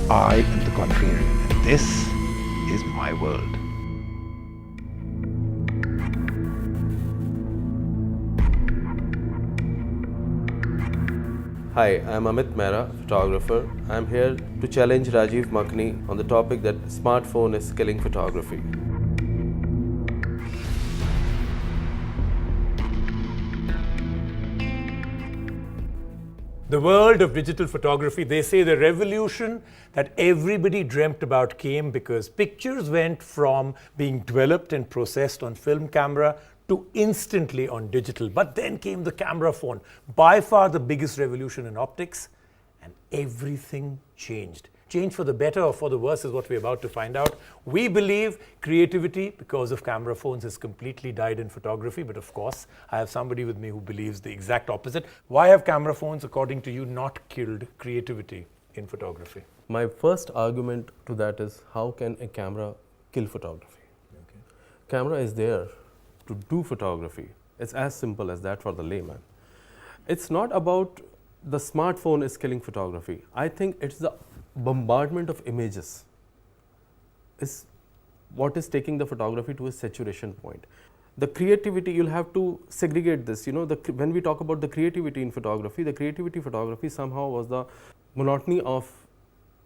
I am the Contrarian, and this is my world. Hi, I'm Amit Mehra, photographer. I'm here to challenge Rajiv Makhni on the topic that smartphone is killing photography. The world of digital photography, they say the revolution that everybody dreamt about came because pictures went from being developed and processed on film camera to instantly on digital. But then came the camera phone, by far the biggest revolution in optics, and everything changed. Change for the better or for the worse is what we're about to find out. We believe creativity, because of camera phones, has completely died in photography. But of course, I have somebody with me who believes the exact opposite. Why have camera phones, according to you, not killed creativity in photography? My first argument to that is, how can a camera kill photography? Okay. Camera is there to do photography. It's as simple as that for the layman. It's not about the smartphone is killing photography. I think it's the bombardment of images is what is taking the photography to a saturation point. The creativity, you'll have to segregate this. You know, when we talk about the creativity in photography, the creativity photography somehow was the monotony of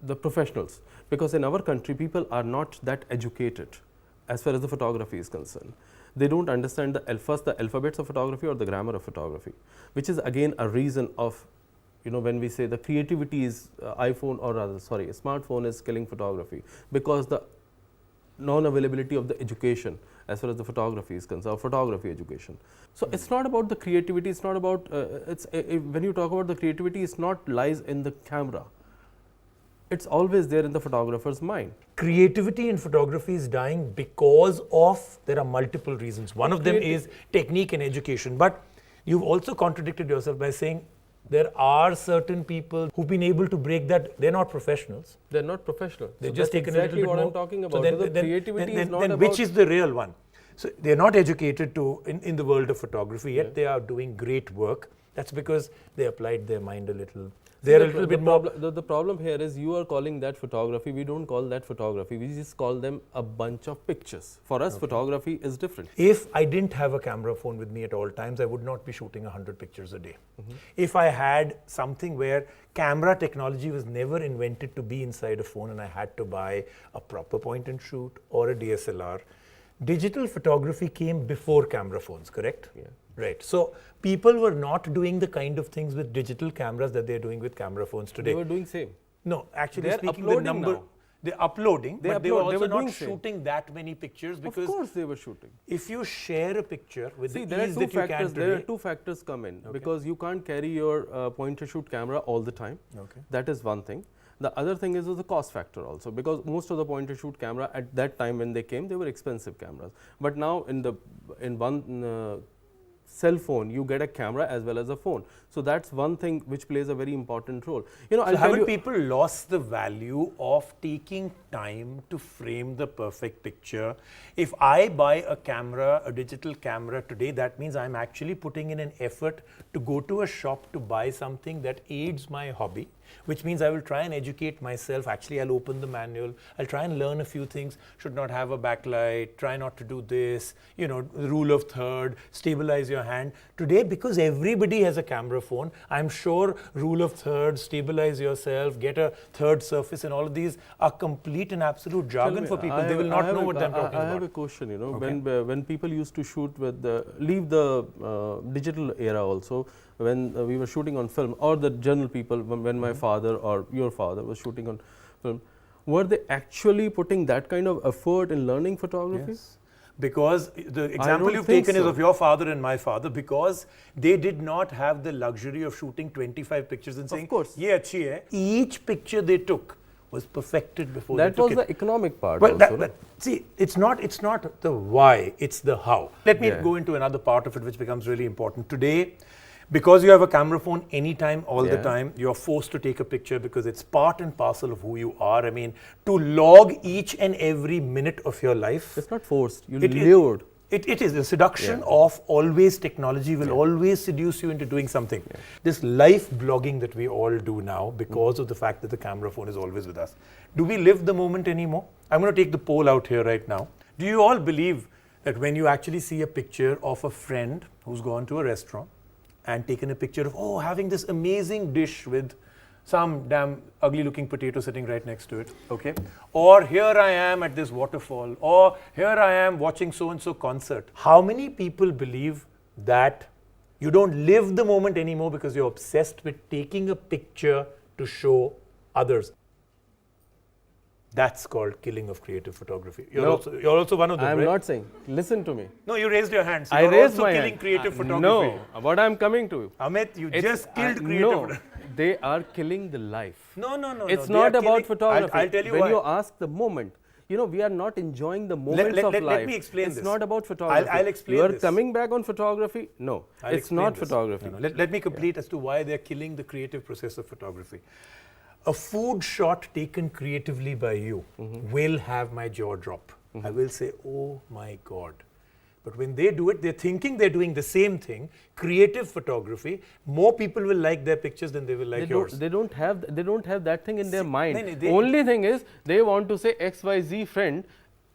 the professionals, because in our country people are not that educated as far as the photography is concerned. They don't understand first the alphabets of photography or the grammar of photography, which is again a reason of, you know, when we say the creativity is a smartphone is killing photography, because the non-availability of the education as far as the photography is concerned, photography education. So it's not about the creativity, it's not about, when you talk about the creativity, it's not lies in the camera. It's always there in the photographer's mind. Creativity in photography is dying because of, there are multiple reasons. One of them is technique and education. But you've also contradicted yourself by saying there are certain people who've been able to break that. They're not professionals. They're not professional. They're So just that's taken a exactly little bit what more. I'm talking about. So So the creativity is not about. which is the real one? So they're not educated in the world of photography, yet they are doing great work. That's because they applied their mind a little. They're a little bit more. The problem here is you are calling that photography. We don't call that photography. We just call them a bunch of pictures. For us, photography is different. If I didn't have a camera phone with me at all times, I would not be shooting 100 pictures a day. If I had something where camera technology was never invented to be inside a phone and I had to buy a proper point and shoot or a DSLR, digital photography came before camera phones, correct? Yeah. Right. So people were not doing the kind of things with digital cameras that they're doing with camera phones today. They were doing same. No, actually They're speaking, the uploading number. now. They're uploading, They but they upload- were they also were not doing same. shooting that many pictures, because Of course they were shooting. if you share a picture with See, the there are ease two that you can factors. today, There are two factors come in, because you can't carry your point and shoot camera all the time. Okay. That is one thing. The other thing is the cost factor also, because most of the point and shoot camera at that time when they came, they were expensive cameras. But now in one cell phone, you get a camera as well as a phone. So that's one thing which plays a very important role. You know, So haven't people lost the value of taking time to frame the perfect picture? If I buy a camera, a digital camera today, that means I'm actually putting in an effort to go to a shop to buy something that aids my hobby, which means I will try and educate myself. Actually, I'll open the manual. I'll try and learn a few things. Should not have a backlight. Try not to do this. You know, rule of third, stabilize your hand. Today, because everybody has a camera phone, I'm sure rule of third, stabilize yourself, get a third surface, and all of these are complete and absolute jargon for people. They will not know what I'm talking I have a about. question, you know, Okay. when people used to shoot with leave the digital era also, when we were shooting on film, or the general people, when my father or your father was shooting on film, were they actually putting that kind of effort in learning photography? Yes. Because the example don't you've think taken is so. of your father and my father, because they did not have the luxury of shooting 25 pictures and saying, course. "Ye achhi hai." Each picture they took was perfected before That they took was it. the economic part Well, also. but see, it's not the why, it's the how. Let me Yeah. go into another part of it which becomes really important. Today, because you have a camera phone anytime, all the Yeah. time, you're forced to take a picture because it's part and parcel of who you are. I mean, to log each and every minute of your life. It's not forced, you're It- lured. It is the seduction of always technology will always seduce you into doing something. This life blogging that we all do now because of the fact that the camera phone is always with us. Do we live the moment anymore? I'm going to take the poll out here right now. Do you all believe that when you actually see a picture of a friend who's gone to a restaurant and taken a picture of, oh, having this amazing dish with some damn ugly looking potato sitting right next to it, okay? Or here I am at this waterfall, or here I am watching so-and-so concert. How many people believe that you don't live the moment anymore because you're obsessed with taking a picture to show others? That's called killing of creative photography. You're also one of them, I'm right? not saying. Listen to me. No, you raised your hand. So I you're raised also my killing hand. creative photography. No, what I'm coming to. Amit, you It's- just killed creative No, photography. they are killing the life. No. It's they not are about killing- photography. I'll tell you when why. you ask the moment, we are not enjoying the moments of life. Let me explain it's this. not about photography. I'll explain You are this. coming back on photography? No, I'll it's explain not this. photography. No. Let me complete as to why they're killing the creative process of photography. A food shot taken creatively by you will have my jaw drop. I will say, oh my God. But when they do it, they're thinking they're doing the same thing. Creative photography, more people will like their pictures than they will like yours. They don't have that thing in their mind. no, they- Only thing is they want to say XYZ friend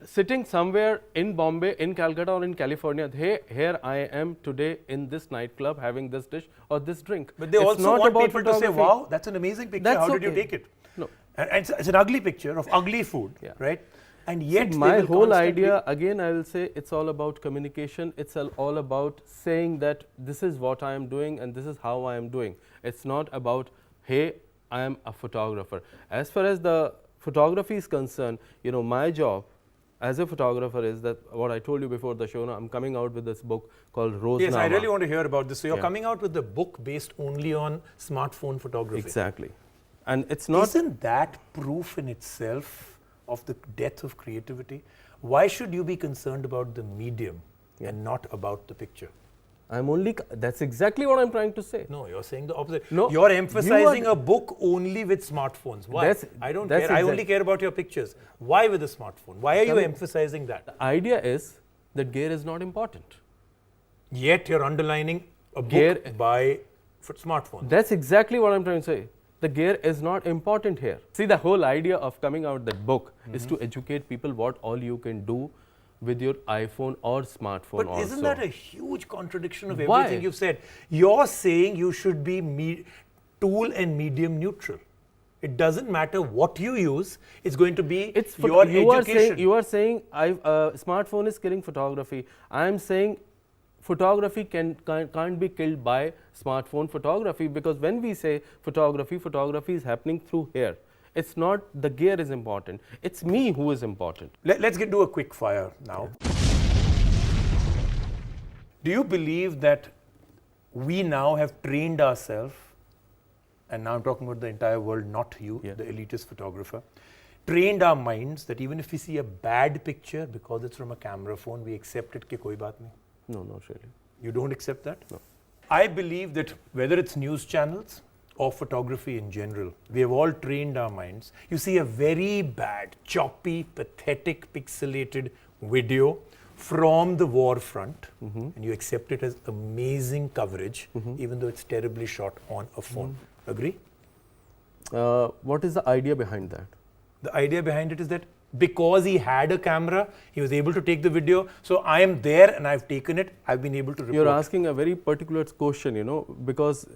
sitting somewhere in Bombay, in Calcutta or in California. Hey, here I am today in this nightclub having this dish or this drink. But they It's also not want about people to say, photography. wow, that's an amazing picture. That's How did you okay. take it? No. And it's an ugly picture of ugly food, right? And yet they My will whole constantly- idea, again, I will say it's all about communication. It's all about saying that this is what I am doing and this is how I am doing. It's not about, hey, I am a photographer. As far as the photography is concerned, my job as a photographer is that what I told you before the show, I'm coming out with this book called Roznama. Yes, I really want to hear about this. So you're coming out with a book based only on smartphone photography. Exactly. And it's not... Isn't that proof in itself of the death of creativity? Why should you be concerned about the medium and not about the picture? That's exactly what I'm trying to say. No, you're saying the opposite. No, you're emphasizing a book only with smartphones. Why? I don't care. I only care about your pictures. Why with a smartphone? Why are you emphasizing that? The idea is that gear is not important. Yet you're underlining a book by smartphone. That's exactly what I'm trying to say. The gear is not important here. See, the whole idea of coming out with that book is to educate people what all you can do with your iPhone or smartphone. But isn't that a huge contradiction of Why? everything you've said? You're saying you should be tool and medium neutral. It doesn't matter what you use, it's going to be your education. You are saying smartphone is killing photography. I am saying photography can't be killed by smartphone photography, because when we say photography is happening through here. It's not the gear is important. It's me who is important. Let's do a quick fire now. Do you believe that we now have trained ourselves, and now I'm talking about the entire world, not you, the elitist photographer, trained our minds that even if we see a bad picture because it's from a camera phone, we accept it, ki koi baat nahi? No, not really. You don't accept that? No. I believe that whether it's news channels or photography in general, we have all trained our minds. You see a very bad, choppy, pathetic, pixelated video from the war front, and you accept it as amazing coverage, even though it's terribly shot on a phone. Agree? What is the idea behind that? The idea behind it is that because he had a camera, he was able to take the video. So I am there and I've taken it. I've been able to report. You're asking a very particular question, because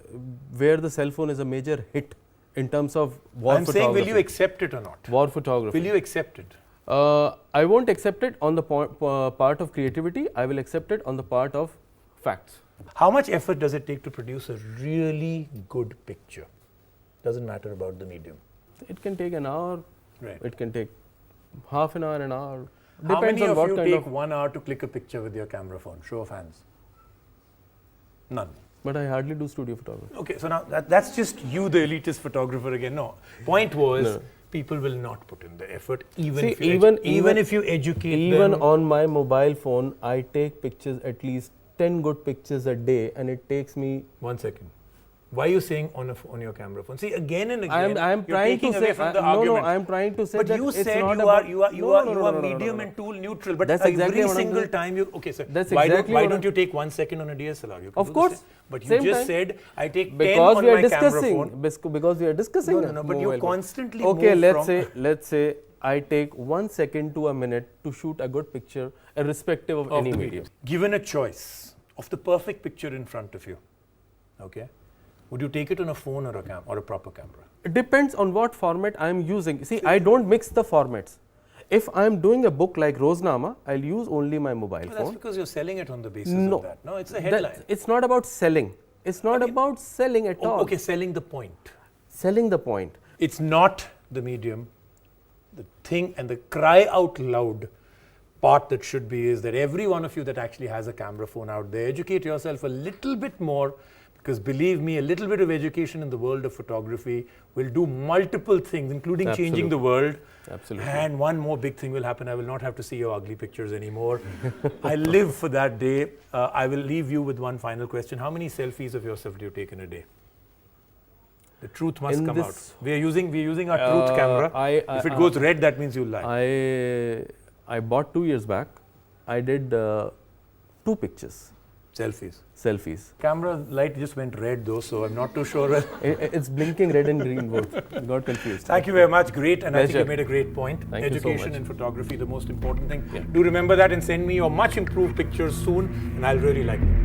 where the cell phone is a major hit in terms of war photography. I'm saying, will you accept it or not? War photography. Will you accept it? I won't accept it on the part of creativity. I will accept it on the part of facts. How much effort does it take to produce a really good picture? Doesn't matter about the medium. It can take an hour. Right. It can take half an hour, an hour. How Depends many on of what you kind take of. 1 hour to click a picture with your camera phone? Show of hands. None. But I hardly do studio photography. Okay, so now that's just you, the elitist photographer again. No. Point was, people will not put in the effort, even if you educate them. Even on my mobile phone, I take pictures, at least 10 good pictures a day, and it takes me 1 second. Why are you saying on your camera phone? See, again and again, I am you're trying taking to away say, from the no, argument. I am trying to say but that you it's said not you about, are medium and tool neutral. But That's every exactly what I'm single saying. time you okay, sir. That's why exactly why what don't you take 1 second on a DSLR? You can Of do the course, same. But you same just time. said I take 10 because on we are my camera discussing phone. because we are discussing. No, but you mobile phone. constantly okay. move Let's say I take 1 second to a minute to shoot a good picture, irrespective of any the medium. Given a choice of the perfect picture in front of you, okay, would you take it on a phone or a proper camera? It depends on what format I am using. See, I don't mix the formats. If I am doing a book like Roznama, I'll use only my mobile phone. That's because you're selling it on the basis of that. No, it's a That- headline. it's not about selling. It's not about selling at all. Okay, selling the point. Selling the point. It's not the medium. The thing and the cry out loud part that should be is that every one of you that actually has a camera phone out there, educate yourself a little bit more, because believe me, a little bit of education in the world of photography will do multiple things, including changing the world. Absolutely. And one more big thing will happen. I will not have to see your ugly pictures anymore. I live for that day. I will leave you with one final question. How many selfies of yourself do you take in a day? The truth must come out. We are using our truth camera. If it goes red, that means you lie. I bought 2 years back. I did 2 pictures. Selfies. Camera light just went red though, so I'm not too sure. It's blinking red and green both. Got confused. Thank you very much. Great, and Pleasure. I think you made a great point. Thank you so Education much. in photography, the most important thing. Yeah. Do remember that and send me your much improved pictures soon, and I'll really like them.